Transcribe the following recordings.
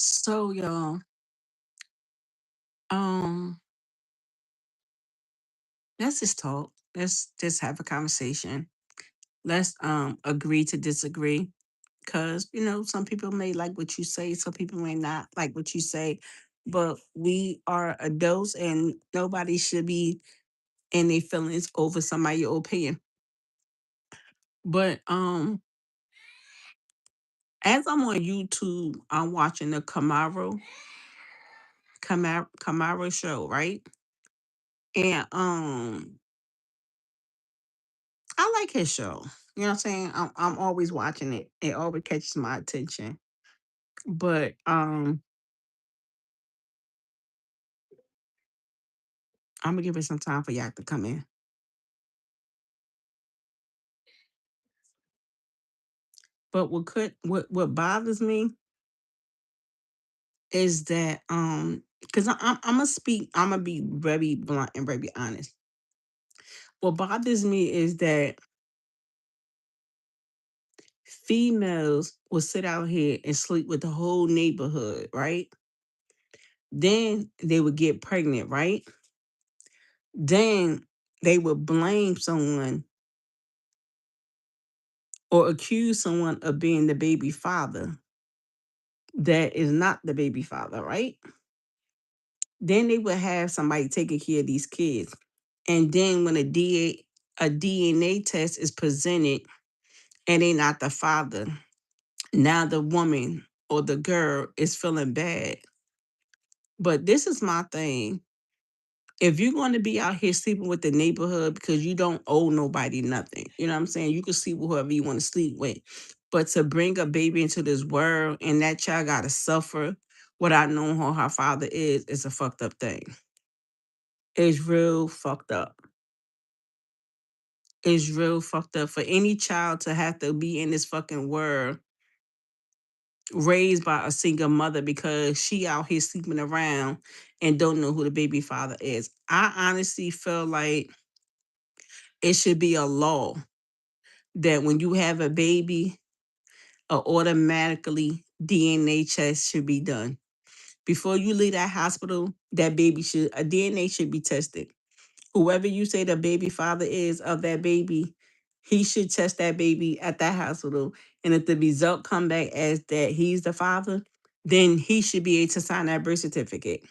So y'all, um, let's just talk. Let's just have a conversation. Let's agree to disagree. Cause some people may like what you say, some people may not like what you say. But we are adults and nobody should be in their feelings over somebody's opinion. But as I'm on YouTube, I'm watching the Camaro show, right? And I like his show. You know what I'm saying? I'm always watching it. It always catches my attention. But I'm gonna give it some time for y'all to come in. But what bothers me is that because I'm gonna speak, I'm gonna be very blunt and very honest. What bothers me is that females will sit out here and sleep with the whole neighborhood, right? Then they would get pregnant, right? Then they would blame someone or accuse someone of being the baby father that is not the baby father, right? Then they would have somebody taking care of these kids. And then when a DNA test is presented and they not the father, now the woman or the girl is feeling bad. But this is my thing. If you're going to be out here sleeping with the neighborhood because you don't owe nobody nothing, you know what I'm saying? You can sleep with whoever you want to sleep with. But to bring a baby into this world and that child got to suffer without knowing who her father is a fucked up thing. It's real fucked up. It's real fucked up for any child to have to be in this fucking world raised by a single mother because she out here sleeping around and don't know who the baby father is. I honestly feel like it should be a law that when you have a baby, automatically DNA test should be done. Before you leave that hospital, that baby should a DNA should be tested. Whoever you say the baby father is of that baby, he should test that baby at that hospital. And if the result come back as that he's the father, then he should be able to sign that birth certificate.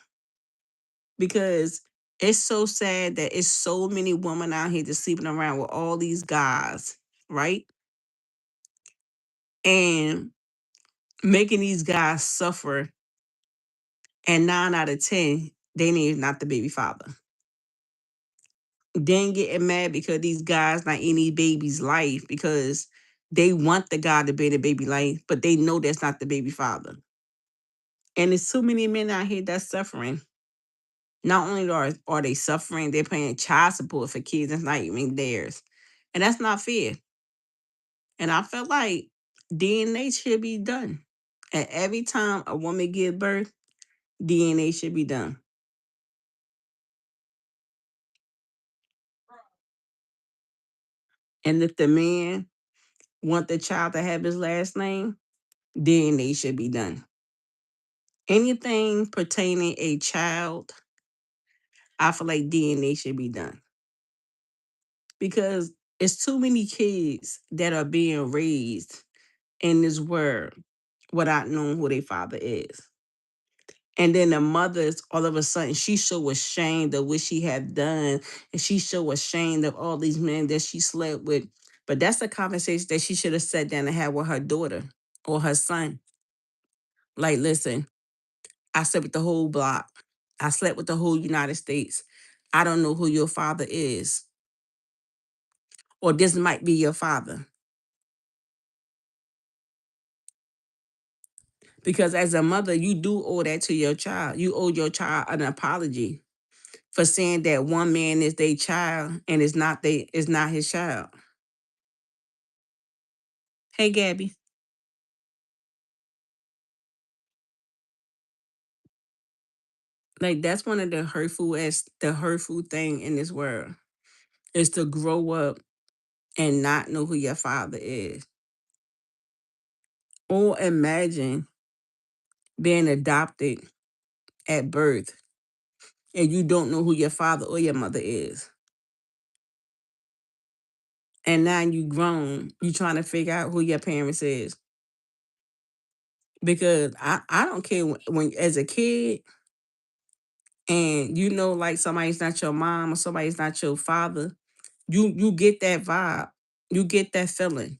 Because it's so sad that it's so many women out here just sleeping around with all these guys, right? And making these guys suffer. And 9 out of 10, they need not the baby father. Then getting mad because these guys not in these baby's life because they want the guy to be the baby life, but they know that's not the baby father. And there's too many men out here that's suffering. Not only are they suffering, they're paying child support for kids that's not even theirs. And that's not fair. And I feel like DNA should be done. And every time a woman gives birth, DNA should be done. And if the man want the child to have his last name, DNA should be done. Anything pertaining a child, I feel like DNA should be done because it's too many kids that are being raised in this world without knowing who their father is. And then the mothers, all of a sudden, she's so ashamed of what she had done, and she's so ashamed of all these men that she slept with. But that's a conversation that she should have sat down and had with her daughter or her son. Like, listen, I slept with the whole block. I slept with the whole United States. I don't know who your father is, or this might be your father. Because as a mother, you do owe that to your child. You owe your child an apology for saying that one man is their child and it's not his child. Hey, Gabby. Like that's one of the hurtful thing in this world is to grow up and not know who your father is. Or imagine being adopted at birth and you don't know who your father or your mother is. And now you grown, you trying to figure out who your parents is. Because I don't care when as a kid and you know like somebody's not your mom or somebody's not your father, you get that vibe. You get that feeling.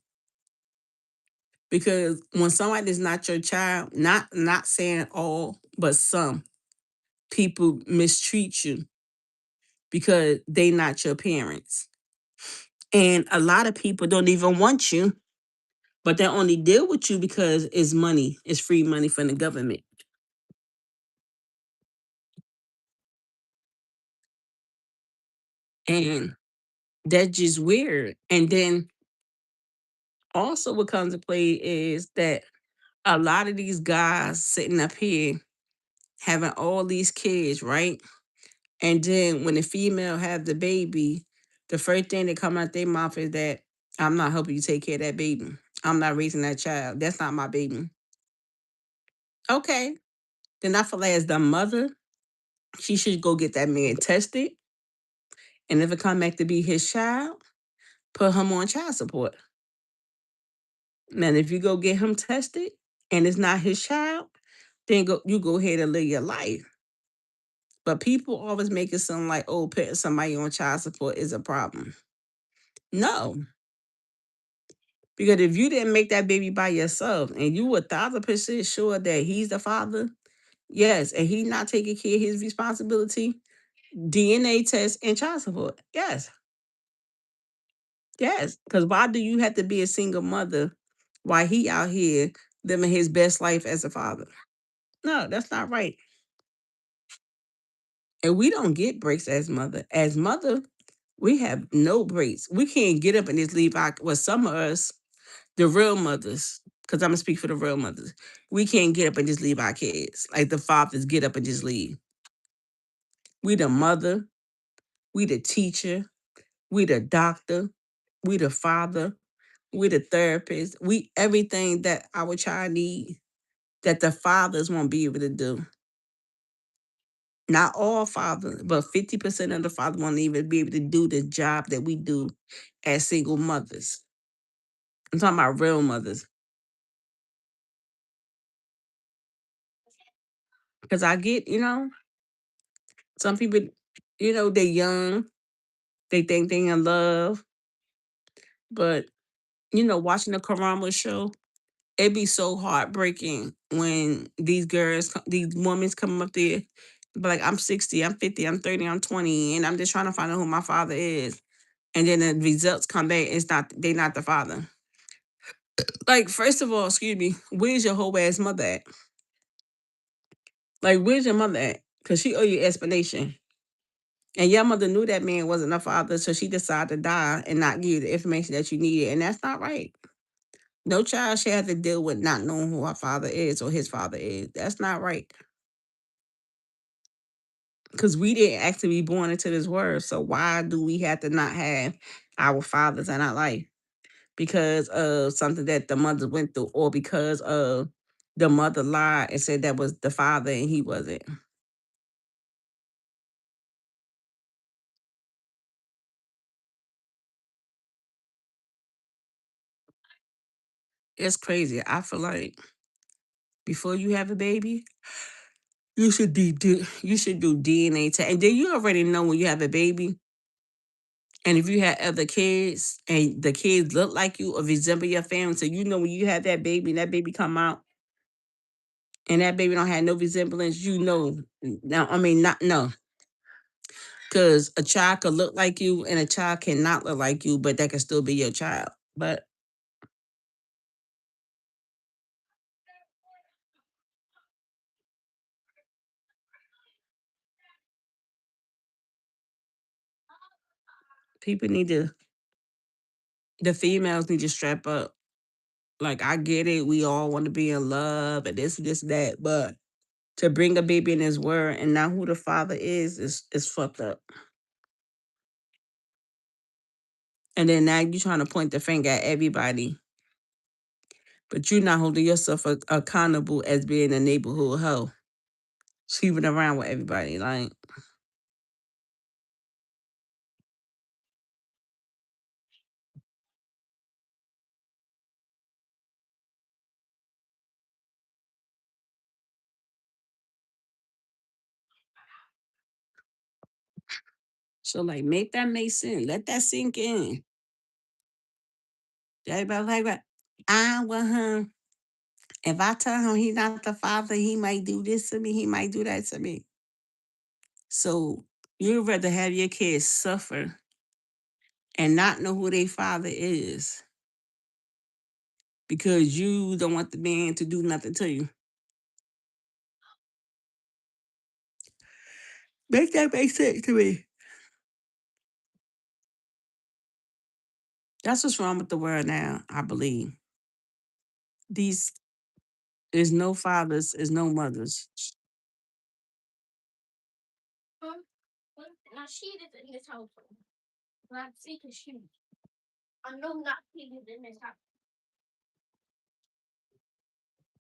Because when somebody's not your child, not saying all, but some people mistreat you because they not your parents. And a lot of people don't even want you, but they only deal with you because it's money, it's free money from the government. And that's just weird. And then also what comes to play is that a lot of these guys sitting up here having all these kids, right? And then when the female have the baby, the first thing that come out their mouth is that I'm not helping you take care of that baby. I'm not raising that child. That's not my baby. Okay. Then I feel like as the mother, she should go get that man tested. And if it come back to be his child, put him on child support. Now, if you go get him tested and it's not his child, then you go ahead and live your life. But people always make it sound like, oh, putting somebody on child support is a problem. No, because if you didn't make that baby by yourself and you 1,000% sure that he's the father, yes, and he not taking care of his responsibility, DNA test and child support. Yes, yes. Because why do you have to be a single mother while he out here living his best life as a father? No, that's not right. And we don't get breaks as mother. As mother, we have no breaks. We can't get up and just leave our, well, some of us, the real mothers, because I'm gonna speak for the real mothers, we can't get up and just leave our kids. Like the fathers get up and just leave. We the mother, we the teacher, we the doctor, we the father, we the therapist, we everything that our child need that the fathers won't be able to do. Not all fathers, but 50% of the fathers won't even be able to do the job that we do as single mothers. I'm talking about real mothers. Because I get, some people, they're young, they think they in love, but, watching the Karama show, it be so heartbreaking when these girls, these women come up there, be like, I'm 60, I'm 50, I'm 30, I'm 20, and I'm just trying to find out who my father is. And then the results come back, they not the father. Like, first of all, excuse me, where's your whole ass mother at? Like, where's your mother at? Because she owe you explanation. And your mother knew that man wasn't a father, so she decided to die and not give you the information that you needed. And that's not right. No child should have to deal with not knowing who her father is or his father is. That's not right. Because we didn't actually be born into this world. So why do we have to not have our fathers in our life? Because of something that the mother went through, or because of the mother lied and said that was the father and he wasn't. It's crazy. I feel like before you have a baby, you should do DNA test, and then you already know when you have a baby, and if you have other kids and the kids look like you or resemble your family, so you know when you have that baby and that baby come out and that baby don't have no resemblance, you know. Now, I mean, not no, because a child could look like you and a child cannot look like you, but that can still be your child. But people need to, the females need to strap up. Like I get it, we all want to be in love and this, that, but to bring a baby in this world and not who the father is fucked up. And then now you trying to point the finger at everybody But you're not holding yourself accountable as being a neighborhood hoe, sleeping around with everybody. Like, so like, make that make sense. Let that sink in. Everybody like, I want him. If I tell him he's not the father, he might do this to me. He might do that to me. So you'd rather have your kids suffer and not know who their father is because you don't want the man to do nothing to you. Make that make sense to me. That's what's wrong with the world now, I believe. These There's no fathers, there's no mothers.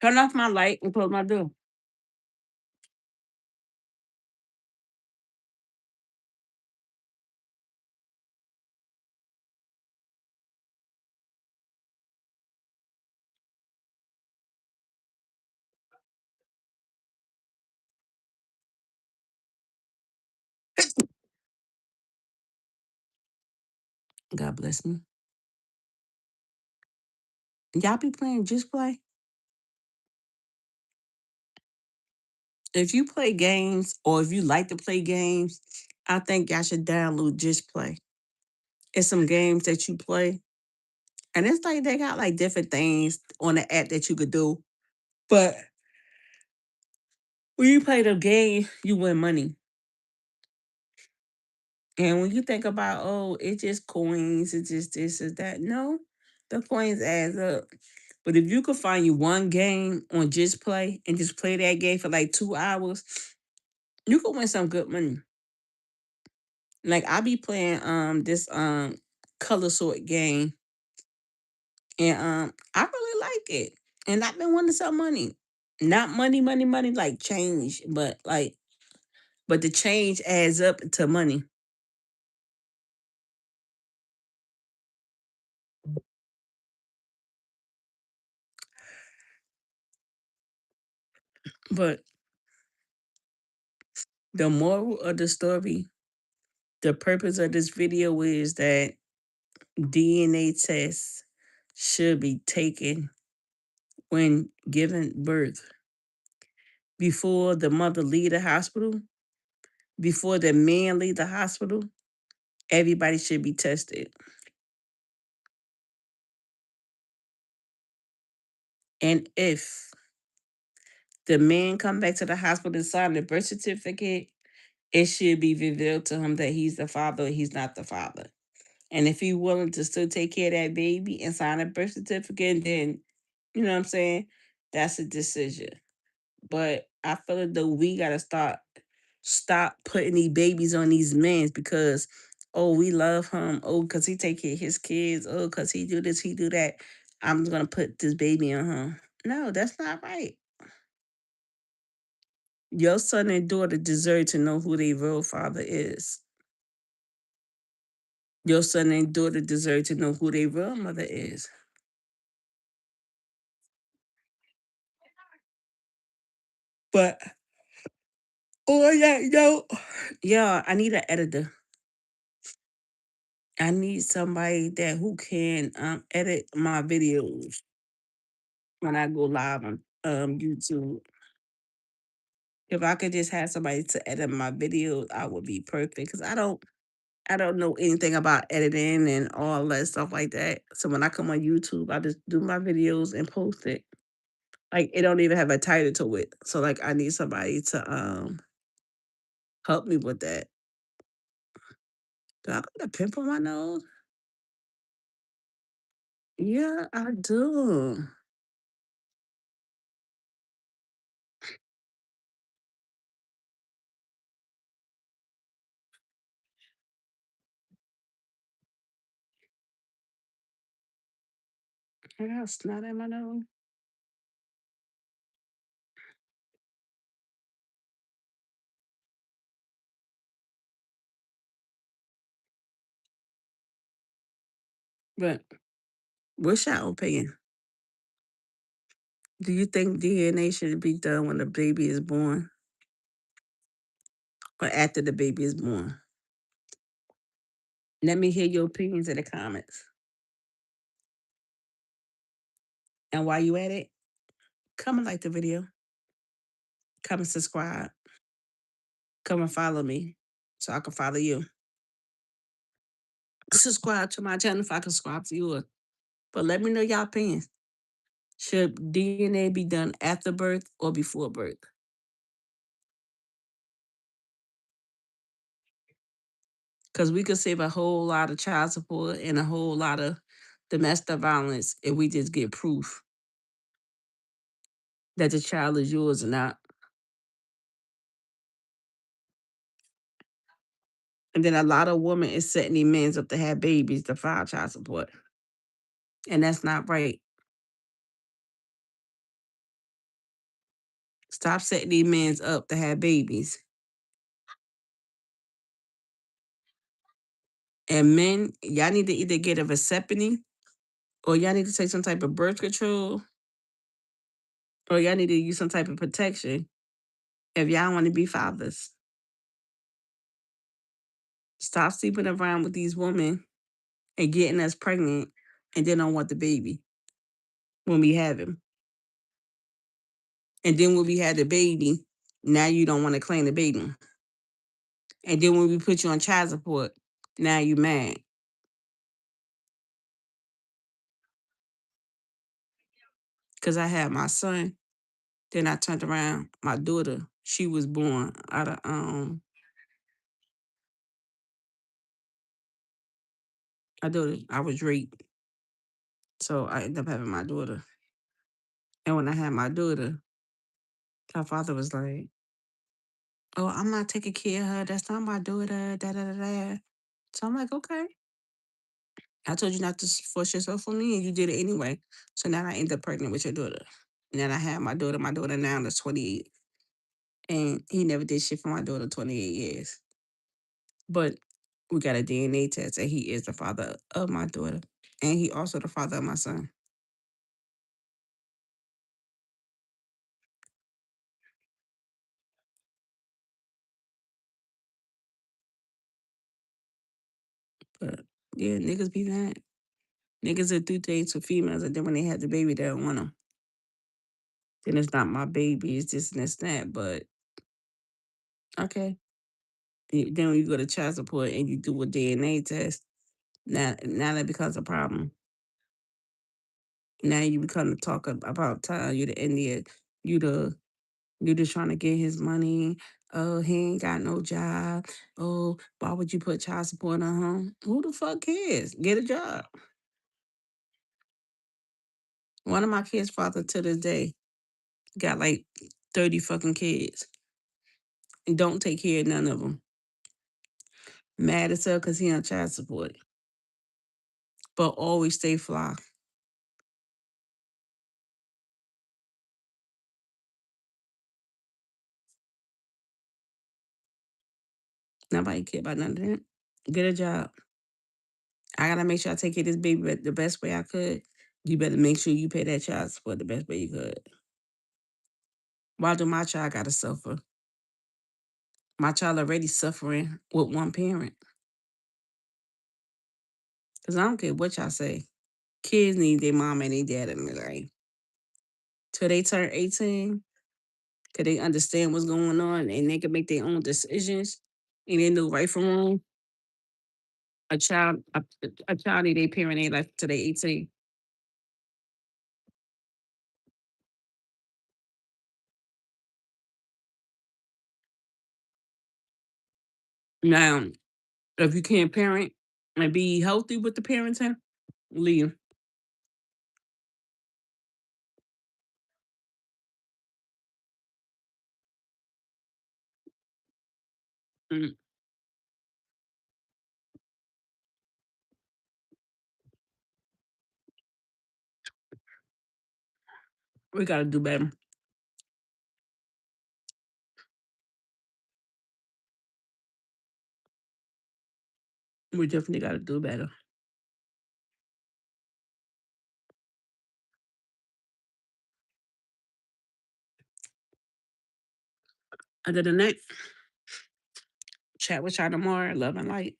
Turn off my light and close my door. God bless me. Y'all be playing Just Play? If you play games or if you like to play games, I think y'all should download Just Play. It's some games that you play. And it's like they got like different things on the app that you could do. But when you play the game, you win money. And when you think about, oh, it's just coins, it's just this, it's that. No, the coins adds up. But if you could find you one game on Just Play and just play that game for like 2 hours, you could win some good money. Like I be playing this color sort game and I really like it. And I've been wanting some money. Not money, like change, but the change adds up to money. But the moral of the story, the purpose of this video is that DNA tests should be taken when giving birth before the mother leave the hospital, before the man leave the hospital. Everybody should be tested. And if the man come back to the hospital and sign the birth certificate, it should be revealed to him that he's the father or he's not the father. And if he's willing to still take care of that baby and sign a birth certificate, then you know what I'm saying? That's a decision. But I feel like though we gotta stop putting these babies on these men because oh we love him, oh because he take care of his kids, oh because he do this, he do that. I'm just gonna put this baby on him. No, that's not right. Your son and daughter deserve to know who their real father is. Your son and daughter deserve to know who their real mother is. But oh yeah, yo, yeah, I need an editor. I need somebody that who can edit my videos when I go live on YouTube. If I could just have somebody to edit my videos, I would be perfect. Cause I don't know anything about editing and all that stuff like that. So when I come on YouTube, I just do my videos and post it. Like it don't even have a title to it. So like I need somebody to help me with that. Do I got a pimple on my nose? Yeah, I do. I got snot in my nose. But what's your opinion? Do you think DNA should be done when the baby is born or after the baby is born? Let me hear your opinions in the comments. And while you at it, come and like the video, come and subscribe, come and follow me so I can follow you. Subscribe to my channel if I can subscribe to yours. But let me know your opinions. Should DNA be done after birth or before birth? Because we could save a whole lot of child support and a whole lot of domestic violence if we just get proof that the child is yours or not. And then a lot of women is setting their men up to have babies to file child support. And that's not right. Stop setting these men up to have babies. And men, y'all need to either get a vasectomy or y'all need to take some type of birth control or y'all need to use some type of protection if y'all want to be fathers. Stop sleeping around with these women and getting us pregnant and then don't want the baby when we have him. And then when we had the baby, now you don't want to claim the baby. And then when we put you on child support, now you mad. Because I had my son, then I turned around, my daughter, she was born out of I was raped. So I ended up having my daughter. And when I had my daughter, her father was like, "Oh, I'm not taking care of her. That's not my daughter." Da da da da. So I'm like, "Okay." I told you not to force yourself on me, and you did it anyway. So now I end up pregnant with your daughter. And then I had my daughter. My daughter now is 28, and he never did shit for my daughter 28 years. But we got a DNA test, and he is the father of my daughter, and he also the father of my son. But yeah, niggas be mad. Niggas that do things for females, and then when they have the baby, they don't want them. Then it's not my baby. It's this and this that. But okay. Then when you go to child support and you do a DNA test, now that becomes a problem. Now you become to talk about time. You the Indian. You the you just trying to get his money. Oh, he ain't got no job. Oh, why would you put child support on him? Who the fuck cares? Get a job. One of my kids' father to this day got like 30 fucking kids and don't take care of none of them. Mad as hell because he on child support, but always stay fly. Nobody care about none of that. Get a job. I gotta make sure I take care of this baby the best way I could. You better make sure you pay that child support the best way you could. Why do my child gotta suffer? My child already suffering with one parent. Cause I don't care what y'all say. Kids need their mom and their dad in their life. Till they turn 18, cause they understand what's going on and they can make their own decisions and they know right from wrong. A child need their parent in their life till they 18. Now, if you can't parent and be healthy with the parenting, leave. Mm, we gotta do better. We definitely gotta do better. Other than that, chat with y'all tomorrow. Love and light.